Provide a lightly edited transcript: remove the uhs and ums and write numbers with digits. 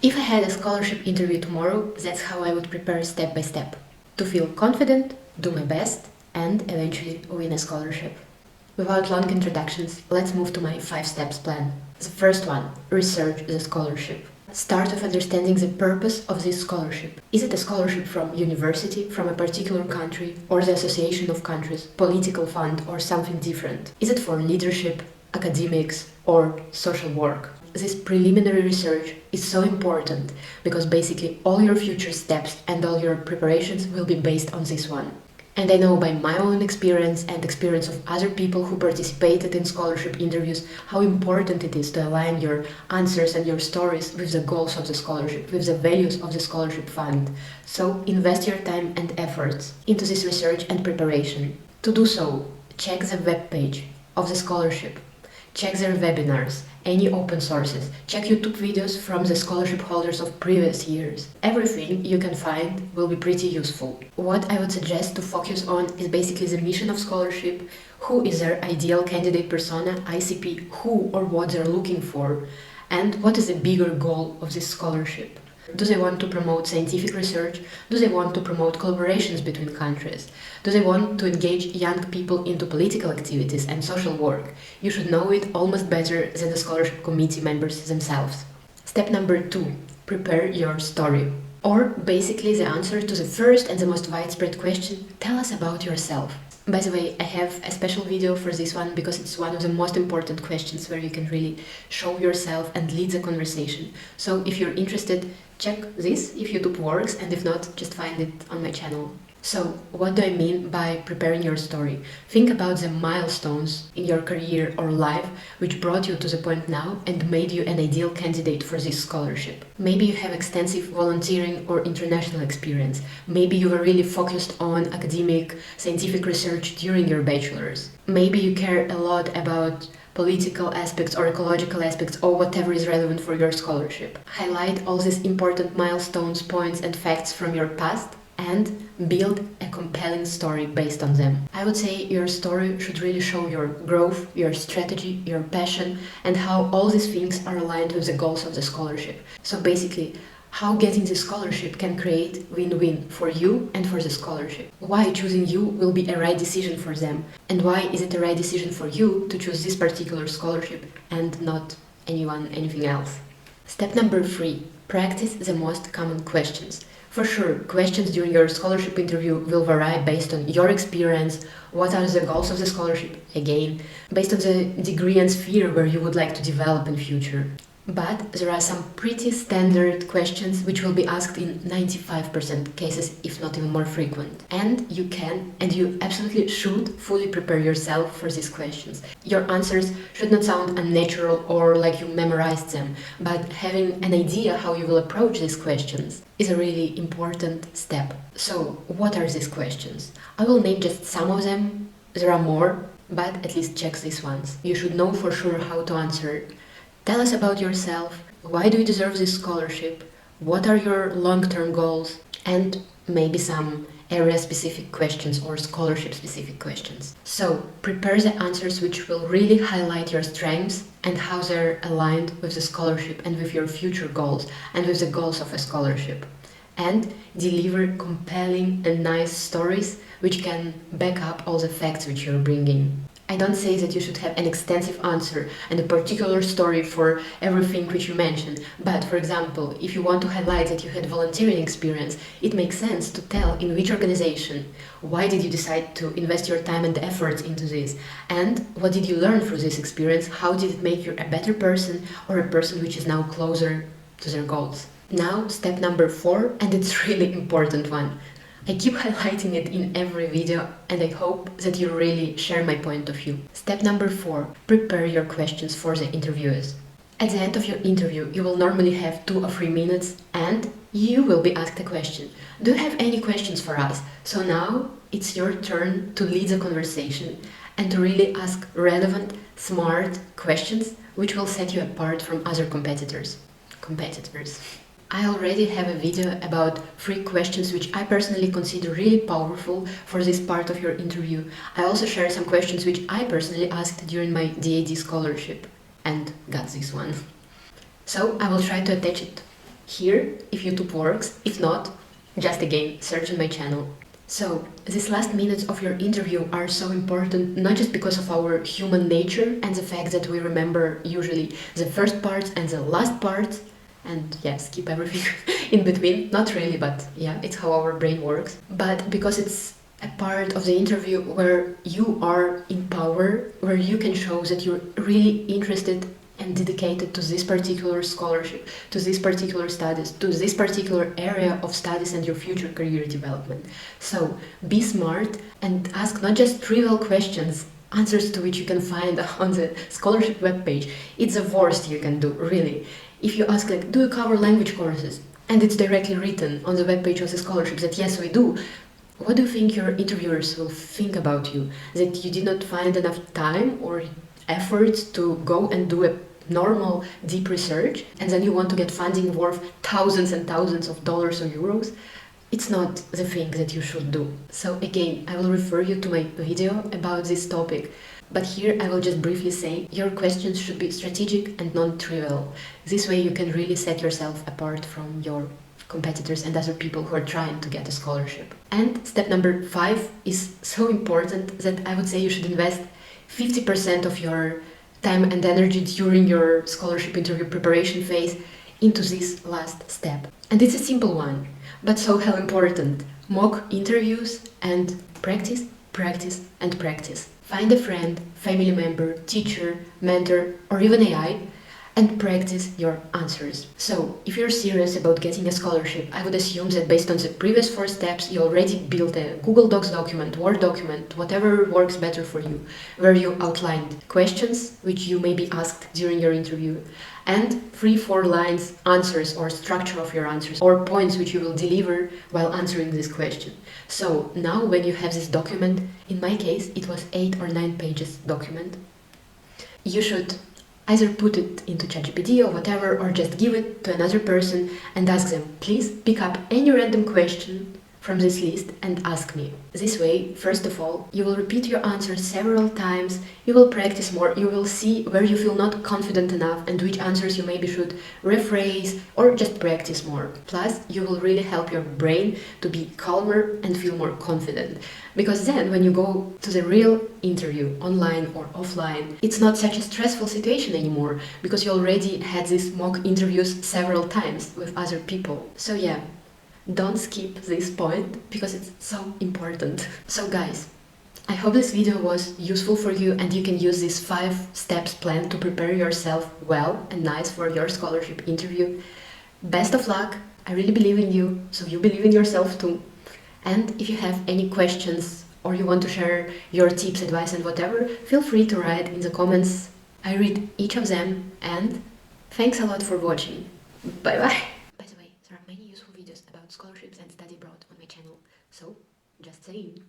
If I had a scholarship interview tomorrow, that's how I would prepare step by step. To feel confident, do my best, and eventually win a scholarship. Without long introductions, let's move to my 5 steps plan. The first one, research the scholarship. Start with understanding the purpose of this scholarship. Is it a scholarship from university, from a particular country, or the association of countries, political fund, or something different? Is it for leadership, academics, or social work? This preliminary research is so important because basically all your future steps and all your preparations will be based on this one. And I know by my own experience and experience of other people who participated in scholarship interviews how important it is to align your answers and your stories with the goals of the scholarship, with the values of the scholarship fund. So invest your time and efforts into this research and preparation. To do so, check the webpage of the scholarship. Check their webinars, any open sources, check YouTube videos from the scholarship holders of previous years. Everything you can find will be pretty useful. What I would suggest to focus on is basically the mission of scholarship, who is their ideal candidate persona, ICP, who or what they're looking for, and what is the bigger goal of this scholarship. Do they want to promote scientific research? Do they want to promote collaborations between countries? Do they want to engage young people into political activities and social work? You should know it almost better than the scholarship committee members themselves. Step number 2. Prepare your story. Or basically the answer to the first and the most widespread question, tell us about yourself. By the way, I have a special video for this one because it's one of the most important questions where you can really show yourself and lead the conversation. So if you're interested, check this if YouTube works, and if not, just find it on my channel. So, what do I mean by preparing your story? Think about the milestones in your career or life which brought you to the point now and made you an ideal candidate for this scholarship. Maybe you have extensive volunteering or international experience. Maybe you were really focused on academic, scientific research during your bachelor's. Maybe you care a lot about political aspects or ecological aspects or whatever is relevant for your scholarship. Highlight all these important milestones, points and facts from your past and build a compelling story based on them. I would say your story should really show your growth, your strategy, your passion, and how all these things are aligned with the goals of the scholarship. So basically, how getting the scholarship can create win-win for you and for the scholarship. Why choosing you will be a right decision for them, and why is it a right decision for you to choose this particular scholarship and not anything else. Step number 3. Practice the most common questions. For sure, questions during your scholarship interview will vary based on your experience, what are the goals of the scholarship, again, based on the degree and sphere where you would like to develop in future. But there are some pretty standard questions which will be asked in 95% cases, if not even more frequent. And you can, and you absolutely should, fully prepare yourself for these questions. Your answers should not sound unnatural or like you memorized them, but having an idea how you will approach these questions is a really important step. So, what are these questions? I will name just some of them. There are more, but at least check these ones. You should know for sure how to answer. Tell us about yourself, why do you deserve this scholarship, what are your long-term goals, and maybe some area-specific questions or scholarship-specific questions. So, prepare the answers which will really highlight your strengths and how they're aligned with the scholarship and with your future goals and with the goals of a scholarship. And deliver compelling and nice stories which can back up all the facts which you're bringing. I don't say that you should have an extensive answer and a particular story for everything which you mentioned, but for example, if you want to highlight that you had volunteering experience, it makes sense to tell in which organization, why did you decide to invest your time and effort into this, and what did you learn through this experience, how did it make you a better person or a person which is now closer to their goals. Now, step number 4, and it's really important one. I keep highlighting it in every video and I hope that you really share my point of view. Step number 4. Prepare your questions for the interviewers. At the end of your interview, you will normally have 2 or 3 minutes and you will be asked a question. Do you have any questions for us? So now it's your turn to lead the conversation and to really ask relevant, smart questions which will set you apart from other competitors. I already have a video about 3 questions which I personally consider really powerful for this part of your interview. I also share some questions which I personally asked during my DAAD scholarship and got this one. So I will try to attach it here if YouTube works. If not, just again, search on my channel. So, these last minutes of your interview are so important, not just because of our human nature and the fact that we remember usually the first parts and the last parts, and yeah, skip everything in between. Not really, but yeah, it's how our brain works. But because it's a part of the interview where you are in power, where you can show that you're really interested and dedicated to this particular scholarship, to this particular studies, to this particular area of studies and your future career development. So be smart and ask not just trivial questions, answers to which you can find on the scholarship webpage. It's the worst you can do, really. If you ask like, do you cover language courses? And it's directly written on the webpage of the scholarship that yes, we do. What do you think your interviewers will think about you? That you did not find enough time or effort to go and do a normal deep research, and then you want to get funding worth thousands and thousands of dollars or euros? It's not the thing that you should do. So again, I will refer you to my video about this topic. But here I will just briefly say your questions should be strategic and non-trivial. This way you can really set yourself apart from your competitors and other people who are trying to get a scholarship. And step number 5 is so important that I would say you should invest 50% of your time and energy during your scholarship interview preparation phase into this last step. And it's a simple one, but so hell important. Mock interviews and practice, practice, and practice. Find a friend, family member, teacher, mentor, or even AI, and practice your answers. So, if you're serious about getting a scholarship, I would assume that based on the previous 4 steps, you already built a Google Docs document, Word document, whatever works better for you, where you outlined questions which you may be asked during your interview, and 3-4 lines answers or structure of your answers, or points which you will deliver while answering this question. So, now when you have this document, in my case, it was 8 or 9 pages document, you should either put it into ChatGPT or whatever, or just give it to another person and ask them, please pick up any random question from this list and ask me. This way, first of all, you will repeat your answers several times, you will practice more, you will see where you feel not confident enough and which answers you maybe should rephrase or just practice more. Plus, you will really help your brain to be calmer and feel more confident. Because then, when you go to the real interview, online or offline, it's not such a stressful situation anymore, because you already had these mock interviews several times with other people. So yeah, don't skip this point, because it's so important. So guys, I hope this video was useful for you and you can use this 5 steps plan to prepare yourself well and nice for your scholarship interview. Best of luck, I really believe in you, so you believe in yourself too. And if you have any questions or you want to share your tips, advice and whatever, feel free to write in the comments. I read each of them, and thanks a lot for watching. Bye bye! By the way, there are many useful videos about scholarships and study abroad on my channel, so just saying.